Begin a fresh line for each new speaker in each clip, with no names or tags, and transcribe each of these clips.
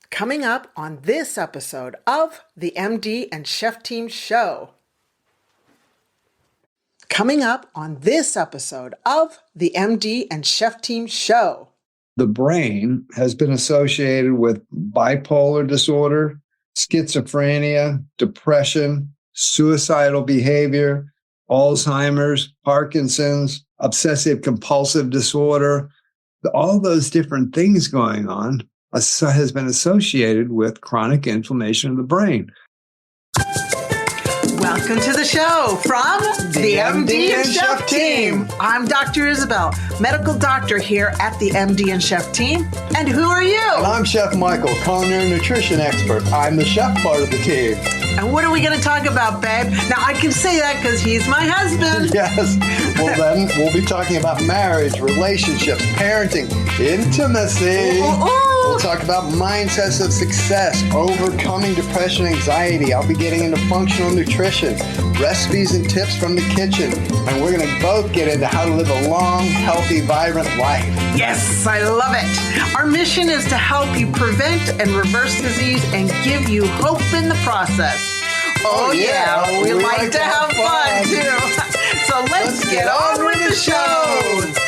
Coming up on this episode of the MD and Chef Team Show. Coming up on this episode of the MD and Chef Team Show.
The brain has been associated with bipolar disorder, schizophrenia, depression, suicidal behavior, Alzheimer's, Parkinson's, obsessive compulsive disorder. All those different things going on has been associated with chronic inflammation of the brain.
Welcome to the show from the MD and Chef Team. I'm Dr. Isabel, medical doctor here at the MD and Chef Team. And who are you?
And I'm Chef Michael, culinary nutrition expert. I'm the chef part of the team.
And what are we going to talk about, babe? Now, I can say that because he's my husband.
Yes. Well, then we'll be talking about marriage, relationships, parenting, intimacy. We'll talk about mindsets of success, overcoming depression, anxiety. I'll be getting into functional nutrition, recipes and tips from the kitchen. And we're going to both get into how to live a long, healthy, vibrant life.
Yes, I love it. Our mission is to help you prevent and reverse disease and give you hope in the process. Oh yeah, we like to have fun too. So let's get on with the show.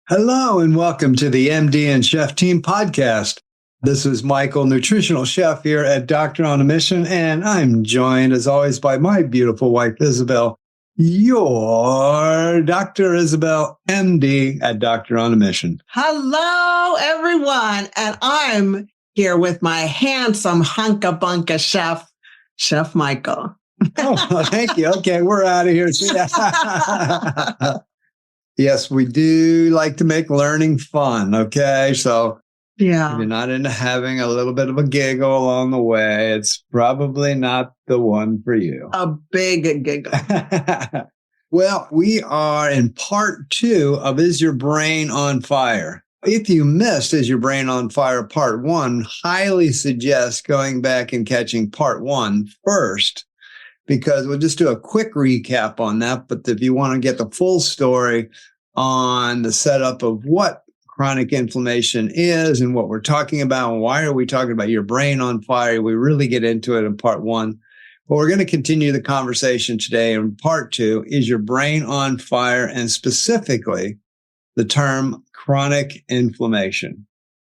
Hello and welcome to the MD and Chef Team podcast. This is Michael, nutritional chef here at Doctor on a Mission, and I'm joined as always by my beautiful wife, Isabel, your Dr. Isabel, MD at Doctor on a Mission.
Hello, everyone, and I'm here with my handsome hunka-bunka chef, Chef Michael.
Oh, thank you. Okay, we're out of here. Yes, we do like to make learning fun, okay? So if you're not into having a little bit of a giggle along the way, it's probably not the one for you.
A big giggle.
Well, we are in part 2 of Is Your Brain on Fire? If you missed Is Your Brain on Fire part 1, highly suggest going back and catching part 1 first, because we'll just do a quick recap on that. But if you want to get the full story on the setup of what chronic inflammation is and what we're talking about and why are we talking about your brain on fire, we really get into it in part 1. But we're going to continue the conversation today in part 2, Is Your Brain on Fire? And specifically the term chronic inflammation.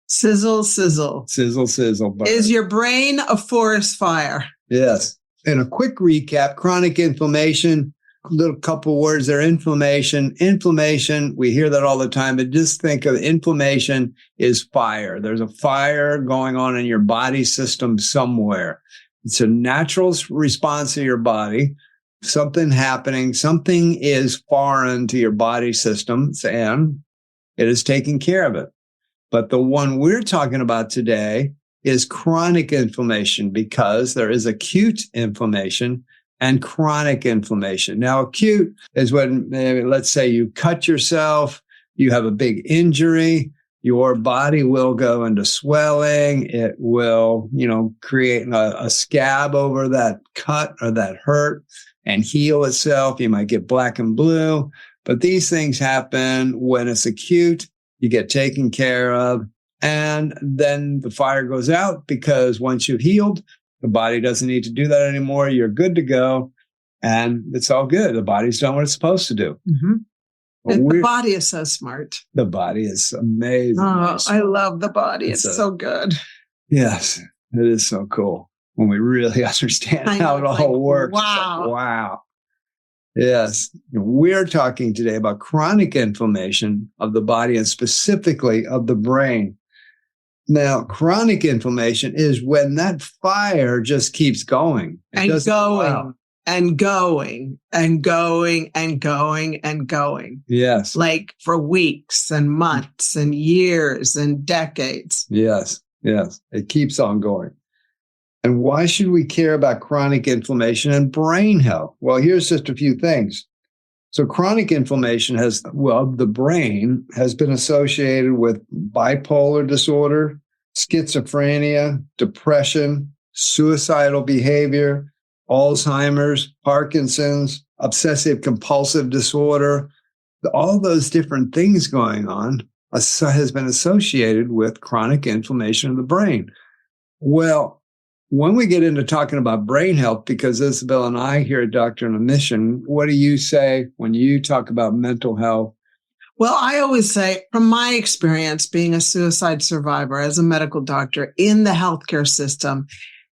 Sizzle, sizzle.
Sizzle, sizzle. Burn.
Is your brain a forest fire?
Yes. In a quick recap, chronic inflammation, a little couple words there. Inflammation, we hear that all the time, but just think of inflammation is fire. There's a fire going on in your body system somewhere. It's a natural response of your body. Something happening, something is foreign to your body system, and it is taking care of it. But the one we're talking about today is chronic inflammation, because there is acute inflammation and chronic inflammation. Now, acute is when, let's say you cut yourself, you have a big injury, your body will go into swelling. It will, create a scab over that cut or that hurt and heal itself. You might get black and blue, but these things happen when it's acute. You get taken care of. And then the fire goes out, because once you've healed, the body doesn't need to do that anymore. You're good to go. And it's all good. The body's done what it's supposed to do.
Mm-hmm. The body is so smart.
The body is amazing.
Oh, I love the body. It's so good.
Yes, it is so cool when we really understand how it all works.
Wow.
Wow. Yes. We're talking today about chronic inflammation of the body and specifically of the brain. Now, chronic inflammation is when that fire just keeps going.
And going and going and going and going and going.
Yes.
Like for weeks and months and years and decades.
Yes. Yes. It keeps on going. And why should we care about chronic inflammation and brain health? Well, here's just a few things. So chronic inflammation the brain has been associated with bipolar disorder, schizophrenia, depression, suicidal behavior, Alzheimer's, Parkinson's, obsessive compulsive disorder, all those different things going on has been associated with chronic inflammation of the brain. Well, when we get into talking about brain health, because Isabel and I here at Doctor on a Mission, what do you say when you talk about mental health?
Well, I always say, from my experience being a suicide survivor as a medical doctor in the healthcare system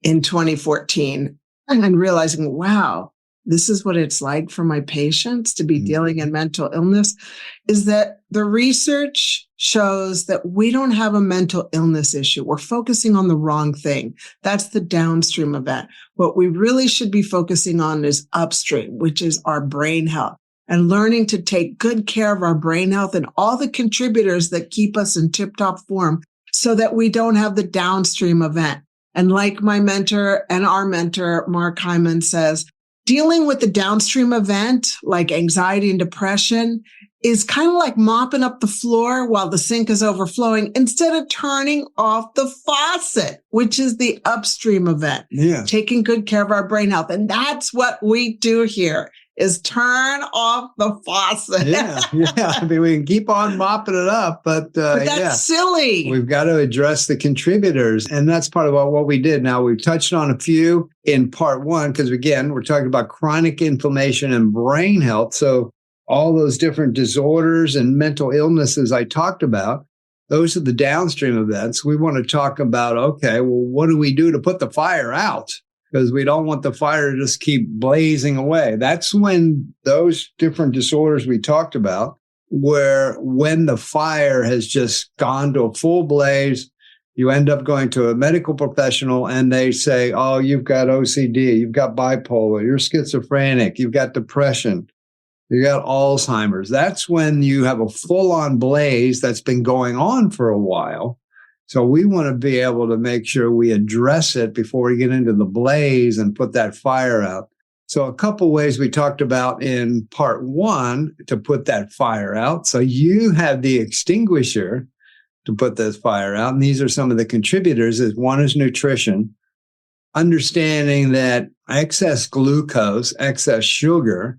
in 2014, and realizing, wow, this is what it's like for my patients to be dealing in mental illness, is that the research shows that we don't have a mental illness issue. We're focusing on the wrong thing. That's the downstream event. What we really should be focusing on is upstream, which is our brain health, and learning to take good care of our brain health and all the contributors that keep us in tip-top form so that we don't have the downstream event. And like my mentor and our mentor, Mark Hyman, says, dealing with the downstream event, like anxiety and depression, is kind of like mopping up the floor while the sink is overflowing instead of turning off the faucet, which is the upstream event.
Yeah.
Taking good care of our brain health. And that's what we do here, is turn off the faucet.
Yeah. I mean, we can keep on mopping it up, but
that's silly.
We've got to address the contributors. And that's part of what we did. Now, we've touched on a few in part one, because again, we're talking about chronic inflammation and brain health. So all those different disorders and mental illnesses I talked about, those are the downstream events. We want to talk about, okay, well, what do we do to put the fire out? Because we don't want the fire to just keep blazing away. That's when those different disorders we talked about, when the fire has just gone to a full blaze, you end up going to a medical professional and they say, oh, you've got OCD, you've got bipolar, you're schizophrenic, you've got depression, you got Alzheimer's. That's when you have a full-on blaze that's been going on for a while. So we want to be able to make sure we address it before we get into the blaze and put that fire out. So a couple ways we talked about in part one to put that fire out. So you have the extinguisher to put this fire out. And these are some of the contributors. One is nutrition, understanding that excess glucose, excess sugar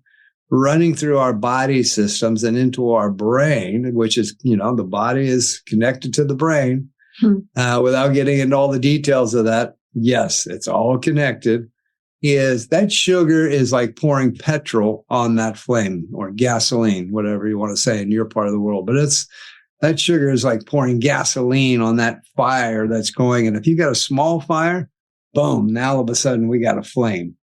running through our body systems and into our brain, which is, the body is connected to the brain. Without getting into all the details of that, yes, it's all connected, is that sugar is like pouring petrol on that flame, or gasoline, whatever you want to say in your part of the world. But that sugar is like pouring gasoline on that fire that's going. And if you got a small fire, boom, now all of a sudden we got a flame.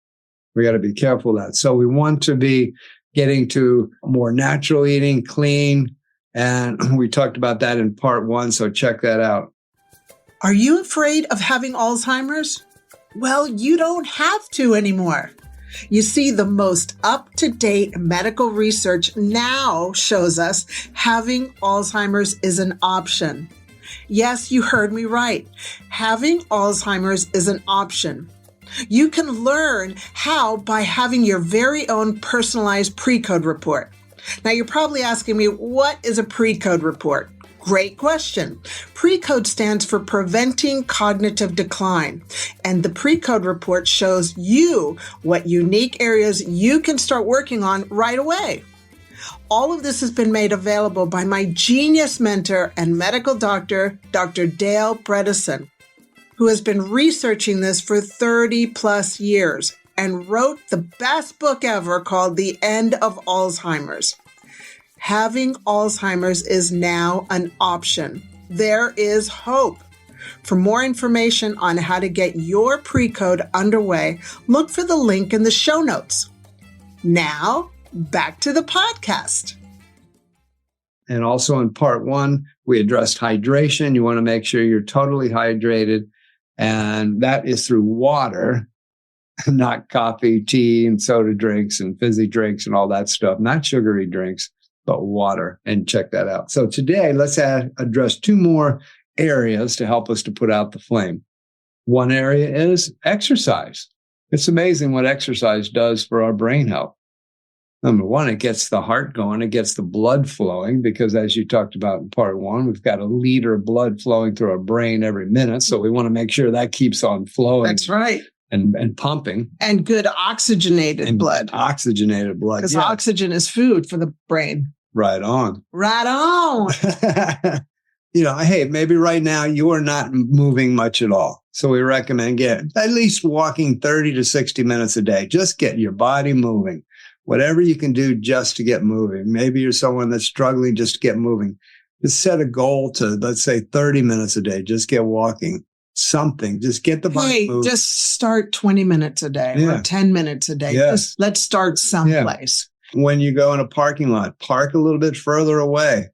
We got to be careful of that. So we want to be getting to more natural eating, clean. And we talked about that in part one. So check that out.
Are you afraid of having Alzheimer's? Well, you don't have to anymore. You see, the most up-to-date medical research now shows us having Alzheimer's is an option. Yes, you heard me right. Having Alzheimer's is an option. You can learn how by having your very own personalized pre-code report. Now, you're probably asking me, what is a pre-code report? Great question. Pre-code stands for Preventing Cognitive Decline, and the pre-code report shows you what unique areas you can start working on right away. All of this has been made available by my genius mentor and medical doctor, Dr. Dale Bredesen, who has been researching this for 30 plus years and wrote the best book ever called The End of Alzheimer's. Having Alzheimer's is now an option. There is hope. For more information on how to get your pre-code underway, look for the link in the show notes. Now, back to the podcast.
And also in part one, we addressed hydration. You want to make sure you're totally hydrated. And that is through water, not coffee, tea, and soda drinks and fizzy drinks and all that stuff, not sugary drinks, but water. And check that out. So today, let's address two more areas to help us to put out the flame. One area is exercise. It's amazing what exercise does for our brain health. Number one, it gets the heart going. It gets the blood flowing because, as you talked about in part one, we've got a liter of blood flowing through our brain every minute. So we want to make sure that keeps on flowing.
That's right.
And pumping.
And good oxygenated blood.
Oxygenated blood.
Because oxygen is food for the brain.
Right on.
Right on.
Hey, maybe right now you are not moving much at all. So we recommend get at least walking 30 to 60 minutes a day. Just get your body moving. Whatever you can do just to get moving. Maybe you're someone that's struggling just to get moving. Just set a goal to, let's say, 30 minutes a day. Just get walking. Something. Just get the body moving.
Just start 20 minutes a day or 10 minutes a day.
Yes.
Let's start someplace.
When you go in a parking lot, park a little bit further away.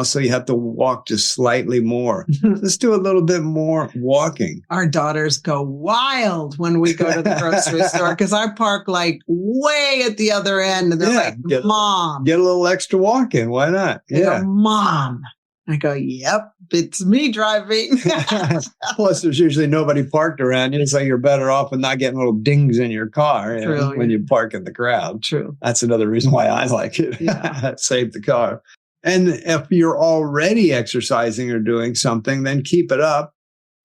So you have to walk just slightly more. Let's do a little bit more walking.
Our daughters go wild when we go to the grocery store because I park like way at the other end. And they're like, Mom.
Get a little extra walk in. Why not?
They go, Mom. I go, yep, it's me driving.
Plus, there's usually nobody parked around you, so you're better off with not getting little dings in your car when you park in the crowd.
True.
That's another reason why I like it.
Yeah.
Save the car. And if you're already exercising or doing something, then keep it up.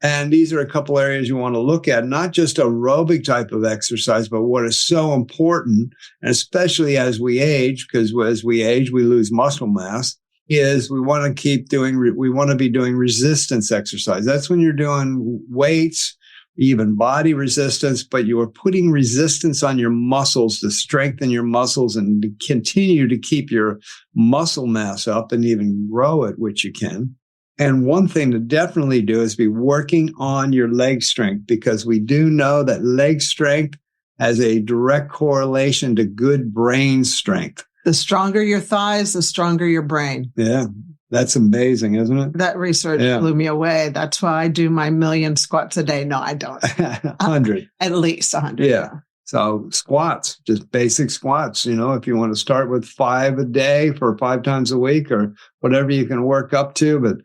And these are a couple areas you want to look at, not just aerobic type of exercise, but what is so important, and especially as we age, because as we age, we lose muscle mass, is we want to be doing resistance exercise. That's when you're doing weights, even body resistance, but you are putting resistance on your muscles to strengthen your muscles and to continue to keep your muscle mass up and even grow it, which you can. And one thing to definitely do is be working on your leg strength, because we do know that leg strength has a direct correlation to good brain strength.
The stronger your thighs, the stronger your brain.
Yeah. That's amazing, isn't it?
That research blew me away. That's why I do my 1,000,000 squats a day. No, I don't.
100.
At least 100.
Yeah. So squats, just basic squats. If you want to start with 5 a day for 5 times a week or whatever you can work up to. But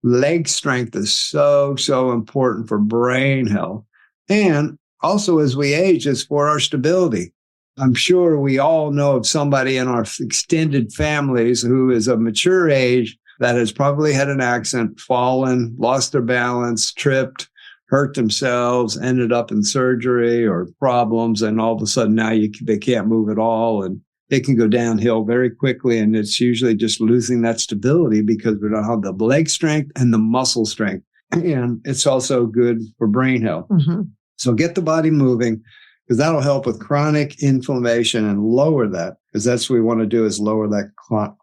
leg strength is so, so important for brain health. And also as we age, it's for our stability. I'm sure we all know of somebody in our extended families who is of mature age that has probably had an accident, fallen, lost their balance, tripped, hurt themselves, ended up in surgery or problems, and all of a sudden now they can't move at all, and it can go downhill very quickly, and it's usually just losing that stability because we don't have the leg strength and the muscle strength. And it's also good for brain health.
Mm-hmm.
So get the body moving, because that'll help with chronic inflammation and lower that, because that's what we want to do, is lower that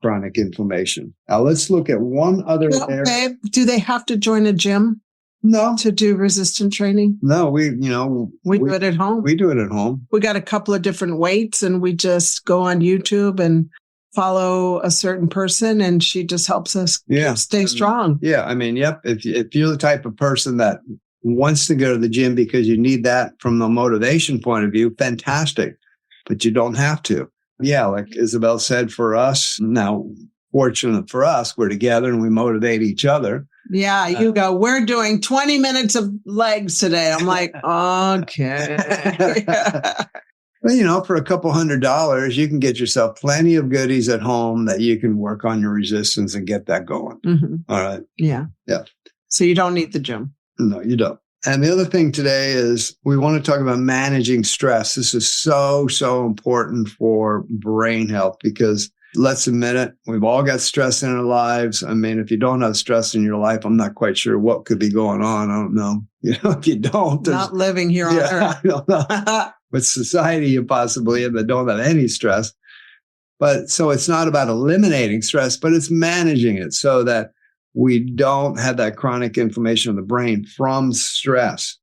chronic inflammation. Now, let's look at one other area.
Okay. Do they have to join a gym?
No.
To do resistance training?
No, we
do it at home.
We do it at home.
We got a couple of different weights, and we just go on YouTube and follow a certain person, and she just helps us stay strong.
Yeah. I mean, yep. If you're the type of person that wants to go to the gym because you need that from the motivation point of view, fantastic, but you don't have to. Yeah, like Isabel said, for us, now, fortunate for us, we're together and we motivate each other.
Yeah, you go, we're doing 20 minutes of legs today. I'm like, okay.
Well, for a couple $100, you can get yourself plenty of goodies at home that you can work on your resistance and get that going.
Mm-hmm.
All right.
Yeah.
Yeah.
So you don't need the gym.
No, you don't. And the other thing today is we want to talk about managing stress. This is so, so important for brain health, because let's admit it, we've all got stress in our lives. I mean, if you don't have stress in your life, I'm not quite sure what could be going on. I don't know. If you don't.
Not living here on Earth.
I don't know. With society, you possibly that don't have any stress. But so it's not about eliminating stress, but it's managing it so that we don't have that chronic inflammation of the brain from stress.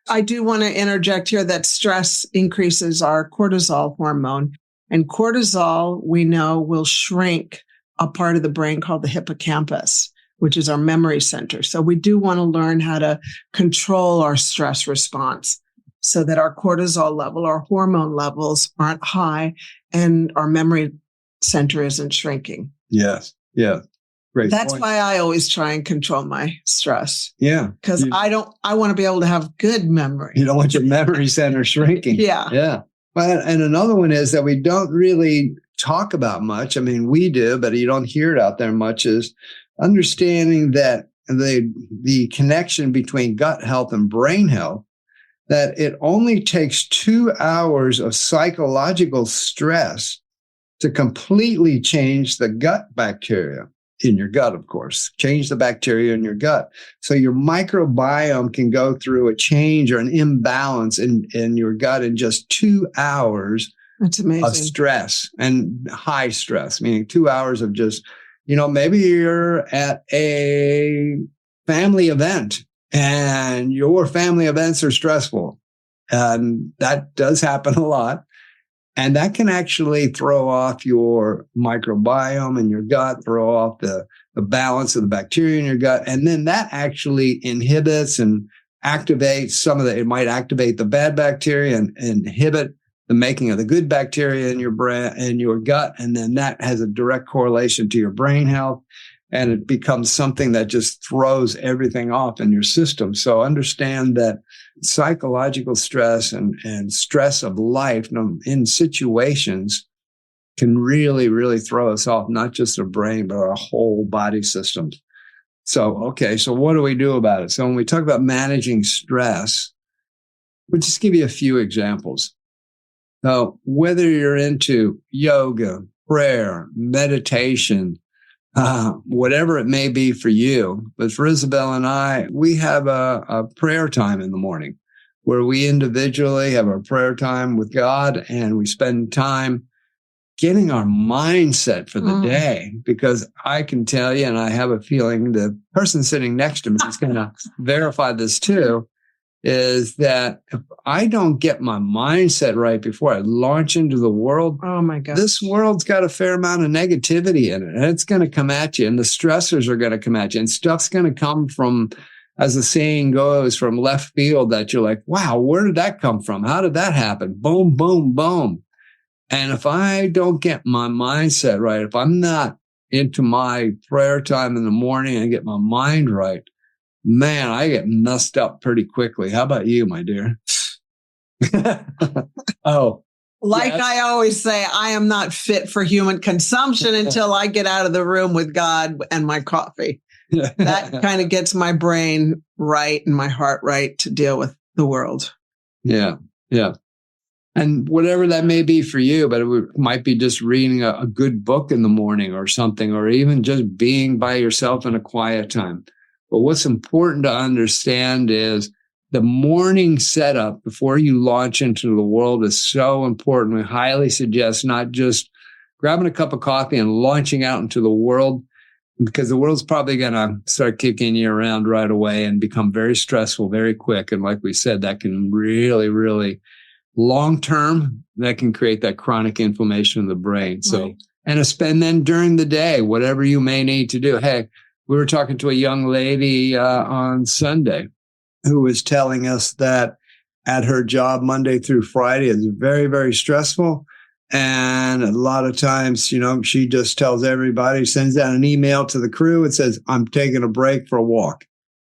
I do want to interject here that stress increases our cortisol hormone. And cortisol, we know, will shrink a part of the brain called the hippocampus, which is our memory center. So we do want to learn how to control our stress response so that our cortisol level, our hormone levels aren't high and our memory center isn't shrinking.
Yes. Yeah. Great
That's
point.
why I always try and control my stress.
Yeah.
Because I want to be able to have good memory.
You don't want your memory center shrinking.
Yeah.
Yeah. Well, and another one is that we don't really talk about much. I mean, we do, but you don't hear it out there much, is understanding that the connection between gut health and brain health, that it only takes 2 hours of psychological stress to completely change the gut bacteria in your gut, of course, change the bacteria in your gut. So your microbiome can go through a change or an imbalance in your gut in just 2 hours.
That's amazing.
Of stress and high stress, meaning 2 hours of just, maybe you're at a family event and your family events are stressful. And that does happen a lot. And that can actually throw off your microbiome in your gut, throw off the balance of the bacteria in your gut. And then that actually inhibits and activates it might activate the bad bacteria and inhibit the making of the good bacteria in your brain and your gut. And then that has a direct correlation to your brain health. And it becomes something that just throws everything off in your system. So understand that psychological stress and stress of life in situations can really, really throw us off, not just our brain, but our whole body systems. So what do we do about it? So when we talk about managing stress, we'll just give you a few examples. So whether you're into yoga, prayer, meditation, whatever it may be for you. But for Isabel and I, we have a prayer time in the morning where we individually have our prayer time with God, and we spend time getting our mindset for the day. Because I can tell you, and I have a feeling the person sitting next to me is going to verify this too, is that if I don't get my mindset right before I launch into the world,
oh my God,
this world's got a fair amount of negativity in it, and it's going to come at you, and the stressors are going to come at you, and stuff's going to come from, as the saying goes, from left field that you're like, wow, where did that come from? How did that happen? Boom, boom, boom. And if I don't get my mindset right, if I'm not into my prayer time in the morning and get my mind right, man, I get messed up pretty quickly. How about you, my dear?
Like yes. I always say, I am not fit for human consumption until I get out of the room with God and my coffee. That kind of gets my brain right and my heart right to deal with the world.
Yeah. And whatever that may be for you, but it might be just reading a good book in the morning or something, or even just being by yourself in a quiet time. But what's important to understand is the morning setup before you launch into the world is so important. We highly suggest not just grabbing a cup of coffee and launching out into the world, because the world's probably going to start kicking you around right away and become very stressful very quick. And like we said, that can really, really long-term, that can create that chronic inflammation in the brain. So, right. And then during the day, whatever you may need to do. Hey, we were talking to a young lady on Sunday who was telling us that at her job Monday through Friday is very, very stressful. And a lot of times, she just tells everybody, sends out an email to the crew and says, I'm taking a break for a walk.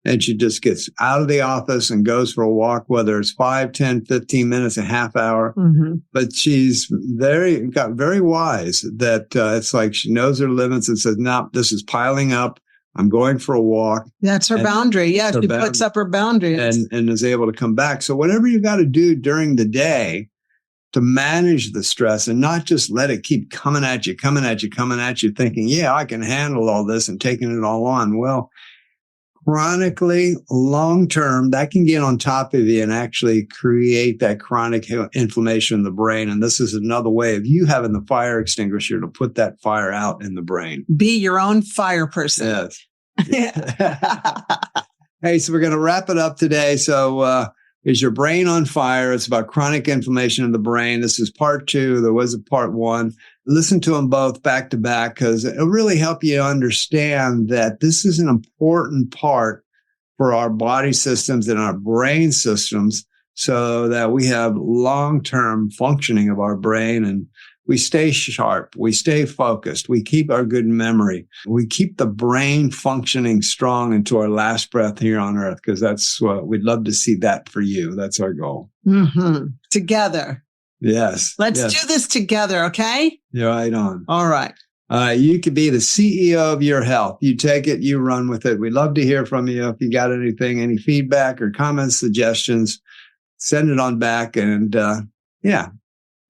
And she just gets out of the office and goes for a walk, whether it's 5, 10, 15 minutes, a half hour. Mm-hmm. But she's got very wise that it's like she knows her limits and says, no, this is piling up. I'm going for a walk.
That's her boundary. Yeah, she puts up her boundary.
And is able to come back. So whatever you got to do during the day to manage the stress and not just let it keep coming at you, thinking, yeah, I can handle all this and taking it all on. Well, chronically, long-term, that can get on top of you and actually create that chronic inflammation in the brain. And this is another way of you having the fire extinguisher to put that fire out in the brain.
Be your own fire person.
Yes. Hey, so we're going to wrap it up today. So is your brain on fire? It's about chronic inflammation in the brain. This is part 2. There was a part 1. Listen to them both back to back, because it'll really help you understand that this is an important part for our body systems and our brain systems, so that we have long-term functioning of our brain and we stay sharp, we stay focused, we keep our good memory, we keep the brain functioning strong into our last breath here on earth, because that's what we'd love to see that for you. That's our goal.
Mm-hmm. Together.
Yes.
Let's do this together, okay?
You're right on.
All right.
You could be the CEO of your health. You take it, you run with it. We'd love to hear from you. If you got anything, any feedback or comments, suggestions, send it on back. And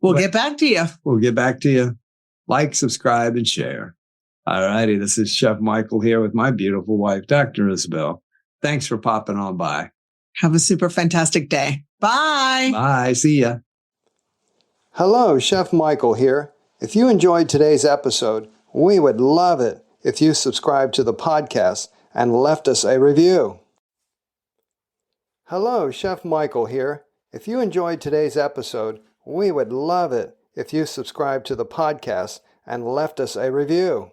we'll get back to you.
We'll get back to you. Like, subscribe, and share. All righty. This is Chef Michael here with my beautiful wife, Dr. Isabel. Thanks for popping on by.
Have a super fantastic day. Bye.
Bye. See ya.
Hello, Chef Michael here. If you enjoyed today's episode, we would love it if you subscribed to the podcast and left us a review. Hello, Chef Michael here. If you enjoyed today's episode, we would love it if you subscribed to the podcast and left us a review.